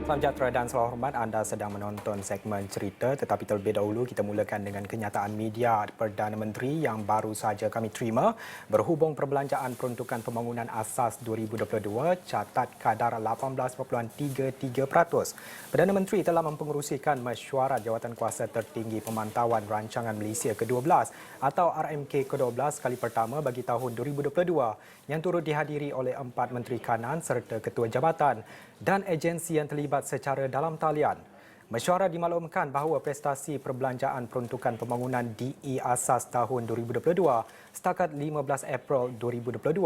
Salam sejahtera dan salam hormat, anda sedang menonton segmen cerita, tetapi terlebih dahulu kita mulakan dengan kenyataan media Perdana Menteri yang baru saja kami terima berhubung perbelanjaan peruntukan pembangunan asas 2022 catat kadar 18.33%. Perdana Menteri telah mempengerusikan mesyuarat Jawatankuasa Tertinggi Pemantauan Rancangan Malaysia ke-12 atau RMK ke-12 kali pertama bagi tahun 2022 yang turut dihadiri oleh 4 Menteri Kanan serta Ketua Jabatan dan agensi yang terlibat secara dalam talian. Mesyuarat dimaklumkan bahawa prestasi perbelanjaan peruntukan pembangunan DE Asas tahun 2022 setakat 15 April 2022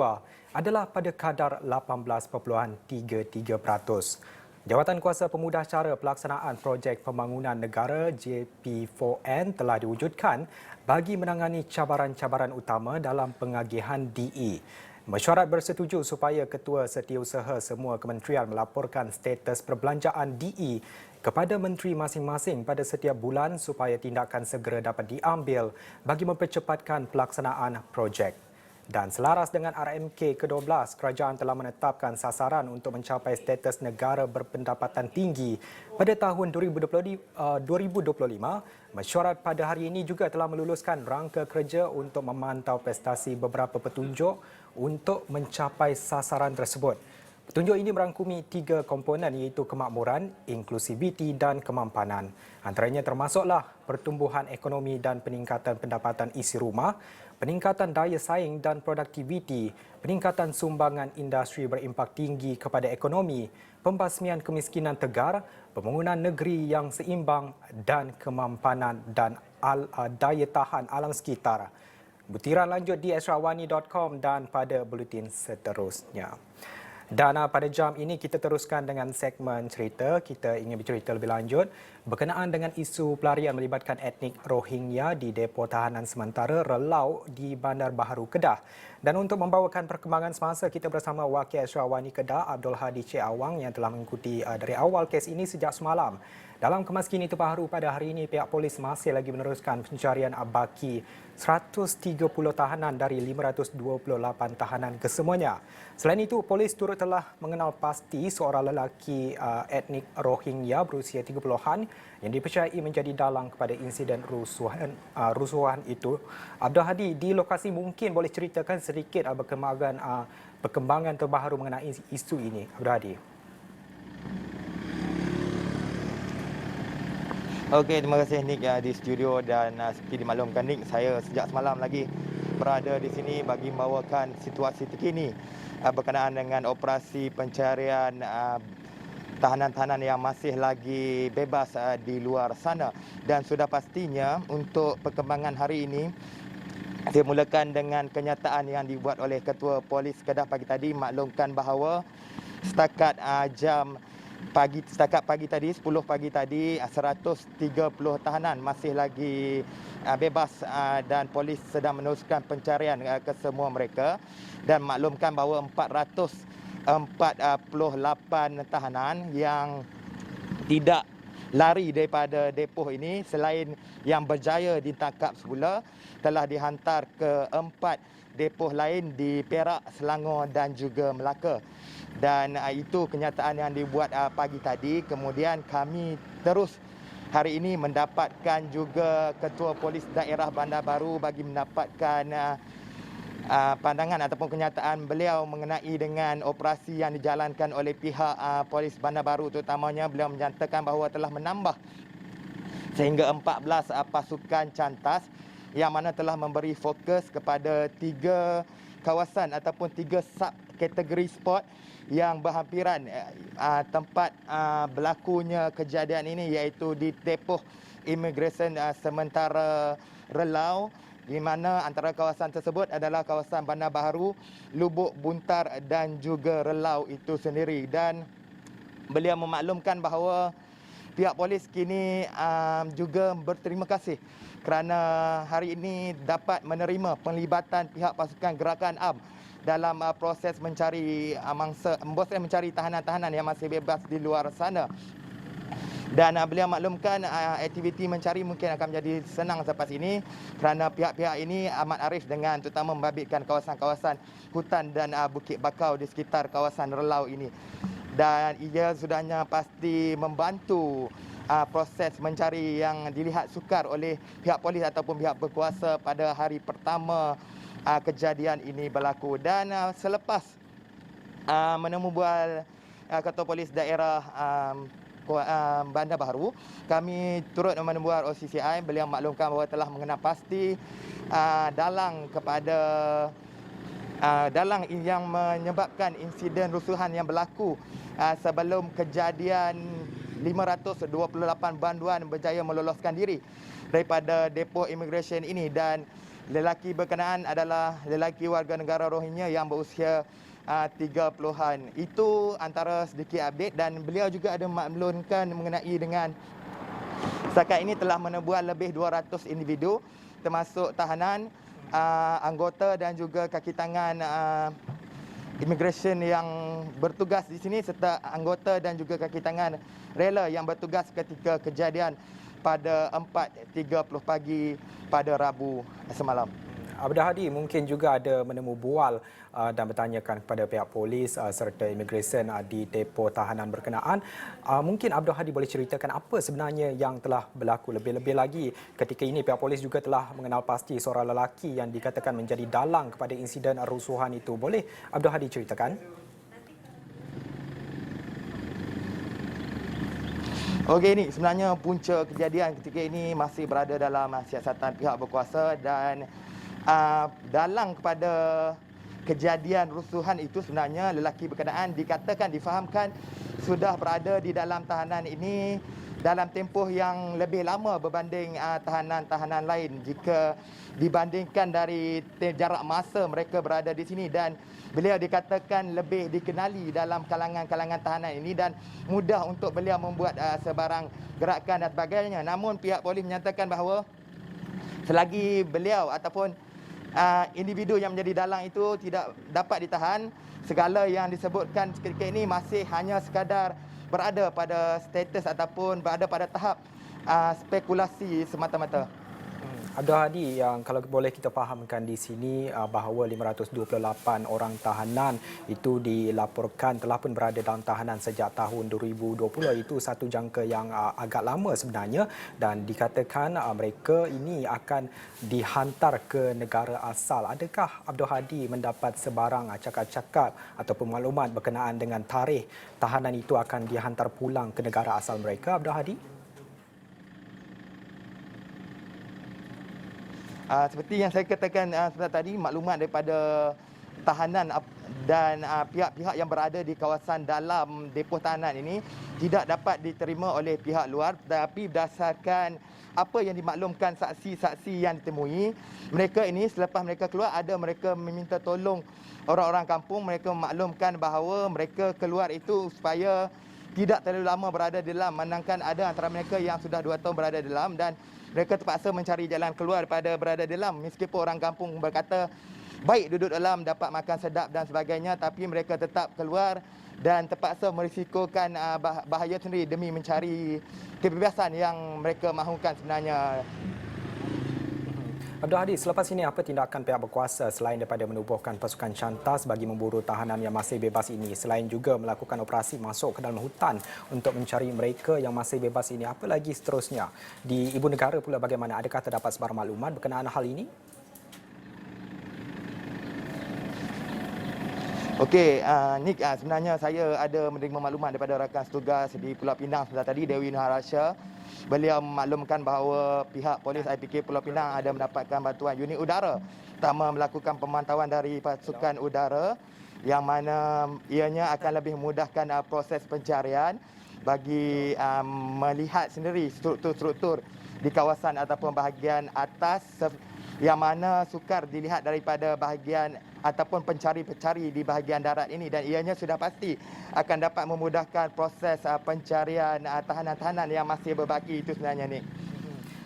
adalah pada kadar 18.33%. Jawatankuasa Pemudahcara Pelaksanaan Projek Pembangunan Negara JP4N telah diwujudkan bagi menangani cabaran-cabaran utama dalam pengagihan DE. Mesyuarat bersetuju supaya Ketua Setiausaha semua kementerian melaporkan status perbelanjaan DE kepada menteri masing-masing pada setiap bulan supaya tindakan segera dapat diambil bagi mempercepatkan pelaksanaan projek. Dan selaras dengan RMK ke-12, kerajaan telah menetapkan sasaran untuk mencapai status negara berpendapatan tinggi pada tahun 2025. Mesyuarat pada hari ini juga telah meluluskan rangka kerja untuk memantau prestasi beberapa petunjuk untuk mencapai sasaran tersebut. Petunjuk ini merangkumi 3 komponen iaitu kemakmuran, inklusiviti dan kemampanan. Antaranya termasuklah pertumbuhan ekonomi dan peningkatan pendapatan isi rumah, peningkatan daya saing dan produktiviti, peningkatan sumbangan industri berimpak tinggi kepada ekonomi, pembasmian kemiskinan tegar, pembangunan negeri yang seimbang dan kemampanan dan daya tahan alam sekitar. Butiran lanjut di esrawani.com dan pada buletin seterusnya. Dan pada jam ini kita teruskan dengan segmen cerita. Kita ingin bercerita lebih lanjut berkenaan dengan isu pelarian melibatkan etnik Rohingya di depo tahanan sementara Relau di Bandar Baharu Kedah. Dan untuk membawakan perkembangan semasa, kita bersama Wakil Esrawani Kedah Abdul Hadi Cik Awang yang telah mengikuti dari awal kes ini sejak semalam. Dalam kemaskini terbaru pada hari ini, pihak polis masih lagi meneruskan pencarian baki 130 tahanan dari 528 tahanan kesemuanya. Selain itu, polis turut telah mengenal pasti seorang lelaki etnik Rohingya berusia 30-an yang dipercayai menjadi dalang kepada insiden rusuhan itu. Abdul Hadi, di lokasi mungkin boleh ceritakan sedikit perkembangan terbaru mengenai isu ini. Abdul Hadi. Okey, terima kasih Nick di studio dan seperti dimaklumkan Nick, saya sejak semalam lagi berada di sini bagi membawakan situasi terkini berkenaan dengan operasi pencarian tahanan-tahanan yang masih lagi bebas di luar sana. Dan sudah pastinya untuk perkembangan hari ini, saya mulakan dengan kenyataan yang dibuat oleh Ketua Polis Kedah pagi tadi maklumkan bahawa setakat pagi tadi 10 pagi tadi 130 tahanan masih lagi bebas dan polis sedang meneruskan pencarian ke semua mereka dan maklumkan bahawa 448 tahanan yang tidak lari daripada depoh ini selain yang berjaya ditangkap semula telah dihantar ke 4 depoh lain di Perak, Selangor dan juga Melaka. Dan itu kenyataan yang dibuat pagi tadi. Kemudian kami terus hari ini mendapatkan juga Ketua Polis Daerah Bandar Baru bagi mendapatkan pandangan ataupun kenyataan beliau mengenai dengan operasi yang dijalankan oleh pihak Polis Bandar Baru, terutamanya beliau menyatakan bahawa telah menambah sehingga 14 pasukan cantas yang mana telah memberi fokus kepada 3 kawasan ataupun 3 subkategori spot yang berhampiran tempat berlakunya kejadian ini, iaitu di depoh imigresen sementara Relau, di mana antara kawasan tersebut adalah kawasan Bandar Baharu, Lubuk Buntar dan juga Relau itu sendiri. Dan beliau memaklumkan bahawa pihak polis kini juga berterima kasih kerana hari ini dapat menerima penglibatan pihak pasukan gerakan AM dalam proses mencari mencari tahanan-tahanan yang masih bebas di luar sana. Dan beliau maklumkan aktiviti mencari mungkin akan menjadi senang selepas ini kerana pihak-pihak ini amat arif dengan terutama membabitkan kawasan-kawasan hutan dan bukit bakau di sekitar kawasan Relau ini. dan ia sudahnya pasti membantu proses mencari yang dilihat sukar oleh pihak polis ataupun pihak berkuasa pada hari pertama kejadian ini berlaku. Dan selepas menemu bual Ketua Polis Daerah Bandar Baharu, kami turut menemu bual OCCI. Beliau maklumkan bahawa telah mengenal pasti dalang yang menyebabkan insiden rusuhan yang berlaku sebelum kejadian 528 banduan berjaya meloloskan diri daripada depo imigresen ini, dan lelaki berkenaan adalah lelaki warga negara Rohingya yang berusia 30-an. Itu antara sedikit update, dan beliau juga ada maklumkan mengenai dengan setakat ini telah menebuat lebih 200 individu termasuk tahanan, anggota dan juga kaki tangan imigresen yang bertugas di sini serta anggota dan juga kaki tangan rela yang bertugas ketika kejadian pada 4.30 pagi pada Rabu semalam. Abdul Hadi mungkin juga ada menemu bual dan bertanyakan kepada pihak polis serta imigresen di depo tahanan berkenaan. Mungkin Abdul Hadi boleh ceritakan apa sebenarnya yang telah berlaku, lebih-lebih lagi ketika ini pihak polis juga telah mengenal pasti seorang lelaki yang dikatakan menjadi dalang kepada insiden rusuhan itu. Boleh Abdul Hadi ceritakan? Okey, ini sebenarnya punca kejadian ketika ini masih berada dalam siasatan pihak berkuasa, dan dalang kepada kejadian rusuhan itu sebenarnya lelaki berkenaan dikatakan difahamkan sudah berada di dalam tahanan ini dalam tempoh yang lebih lama berbanding tahanan-tahanan lain jika dibandingkan dari jarak masa mereka berada di sini, dan beliau dikatakan lebih dikenali dalam kalangan-kalangan tahanan ini dan mudah untuk beliau membuat sebarang gerakan dan sebagainya. Namun pihak polis menyatakan bahawa selagi beliau ataupun individu yang menjadi dalang itu tidak dapat ditahan, segala yang disebutkan ketika ini masih hanya sekadar berada pada status ataupun berada pada tahap spekulasi semata-mata. Abdul Hadi, yang kalau boleh kita fahamkan di sini bahawa 528 orang tahanan itu dilaporkan telah pun berada dalam tahanan sejak tahun 2020. Itu satu jangka yang agak lama sebenarnya, dan dikatakan mereka ini akan dihantar ke negara asal. Adakah Abdul Hadi mendapat sebarang cakap-cakap ataupun maklumat berkenaan dengan tarikh tahanan itu akan dihantar pulang ke negara asal mereka, Abdul Hadi? Seperti yang saya katakan sebentar tadi, maklumat daripada tahanan dan pihak-pihak yang berada di kawasan dalam depo tahanan ini tidak dapat diterima oleh pihak luar, tetapi berdasarkan apa yang dimaklumkan saksi-saksi yang ditemui, mereka ini selepas mereka keluar mereka meminta tolong orang-orang kampung. Mereka memaklumkan bahawa mereka keluar itu supaya tidak terlalu lama berada di dalam, manakala ada antara mereka yang sudah 2 tahun berada di dalam, dan mereka terpaksa mencari jalan keluar daripada berada di dalam. Meskipun orang kampung berkata baik duduk dalam, dapat makan sedap dan sebagainya, tapi mereka tetap keluar dan terpaksa merisikokan bahaya sendiri demi mencari kebebasan yang mereka mahukan sebenarnya. Abdul Hadi, selepas ini apa tindakan pihak berkuasa selain daripada menubuhkan pasukan cantas bagi memburu tahanan yang masih bebas ini, selain juga melakukan operasi masuk ke dalam hutan untuk mencari mereka yang masih bebas ini? Apa lagi seterusnya? Di ibu negara pula bagaimana? Adakah terdapat sebarang maklumat berkenaan hal ini? Okey, Nick, sebenarnya saya ada menerima maklumat daripada rakan setugas di Pulau Pinang sebentar tadi, Dewi Nuharasha. Beliau memaklumkan bahawa pihak polis IPK Pulau Pinang ada mendapatkan bantuan unit udara, pertama melakukan pemantauan dari pasukan udara yang mana ianya akan lebih memudahkan proses pencarian bagi melihat sendiri struktur-struktur di kawasan ataupun bahagian atas yang mana sukar dilihat daripada bahagian ataupun pencari-pencari di bahagian darat ini, dan ianya sudah pasti akan dapat memudahkan proses pencarian tahanan-tahanan yang masih berbaki itu sebenarnya ni.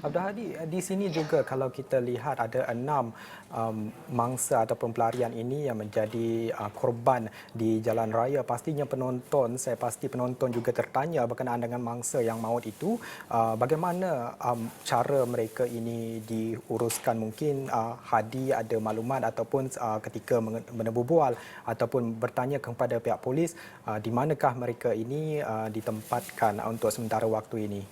Abdul Hadi, di sini juga kalau kita lihat ada 6 mangsa ataupun pelarian ini yang menjadi korban di jalan raya. Pastinya penonton, saya pasti penonton juga tertanya berkenaan dengan mangsa yang maut itu. Bagaimana cara mereka ini diuruskan? Mungkin Hadi ada maklumat ataupun ketika menebu bual ataupun bertanya kepada pihak polis, di manakah mereka ini ditempatkan untuk sementara waktu ini?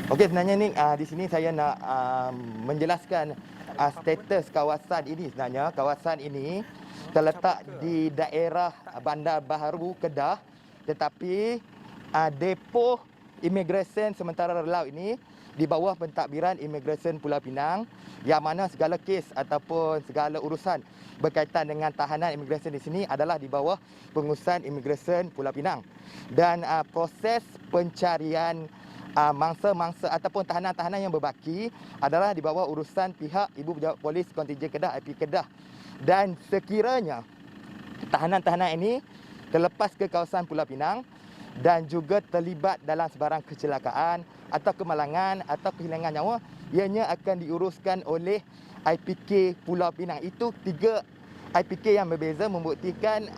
Okey, sebenarnya ni di sini saya nak menjelaskan status kawasan ini. Sebenarnya kawasan ini terletak di daerah Bandar Baharu Kedah, tetapi depoh imigresen sementara laut ini di bawah pentadbiran Imigresen Pulau Pinang, yang mana segala kes ataupun segala urusan berkaitan dengan tahanan imigresen di sini adalah di bawah pengurusan Imigresen Pulau Pinang. Dan proses pencarian mangsa-mangsa ataupun tahanan-tahanan yang berbaki adalah di bawah urusan pihak Ibu Pejabat Polis Kontijen Kedah, IP Kedah. Dan sekiranya tahanan-tahanan ini terlepas ke kawasan Pulau Pinang dan juga terlibat dalam sebarang kecelakaan atau kemalangan atau kehilangan nyawa, ianya akan diuruskan oleh IPK Pulau Pinang. Itu 3 IPK yang berbeza, membuktikan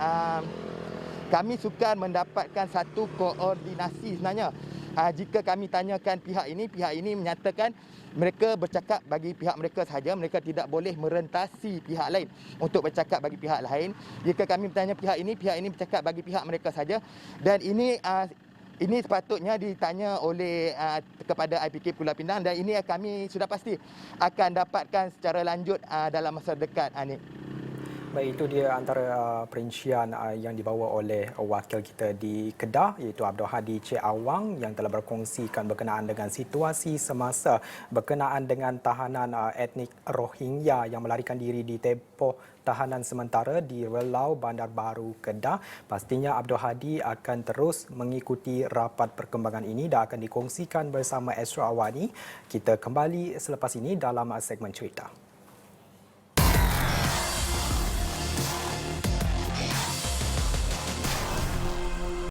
kami sukar mendapatkan satu koordinasi sebenarnya. Jika kami tanyakan pihak ini menyatakan mereka bercakap bagi pihak mereka sahaja, mereka tidak boleh merentasi pihak lain untuk bercakap bagi pihak lain. Jika kami bertanya pihak ini bercakap bagi pihak mereka sahaja. Dan ini sepatutnya ditanya oleh kepada IPK Pulau Pinang, dan ini kami sudah pasti akan dapatkan secara lanjut dalam masa dekat ni. Baik, itu dia antara perincian yang dibawa oleh wakil kita di Kedah, iaitu Abdul Hadi Cik Awang, yang telah berkongsikan berkenaan dengan situasi semasa berkenaan dengan tahanan etnik Rohingya yang melarikan diri di tempoh tahanan sementara di Relau Bandar Baru Kedah. Pastinya Abdul Hadi akan terus mengikuti rapat perkembangan ini dan akan dikongsikan bersama Esra Awani. Kita kembali selepas ini dalam segmen cerita.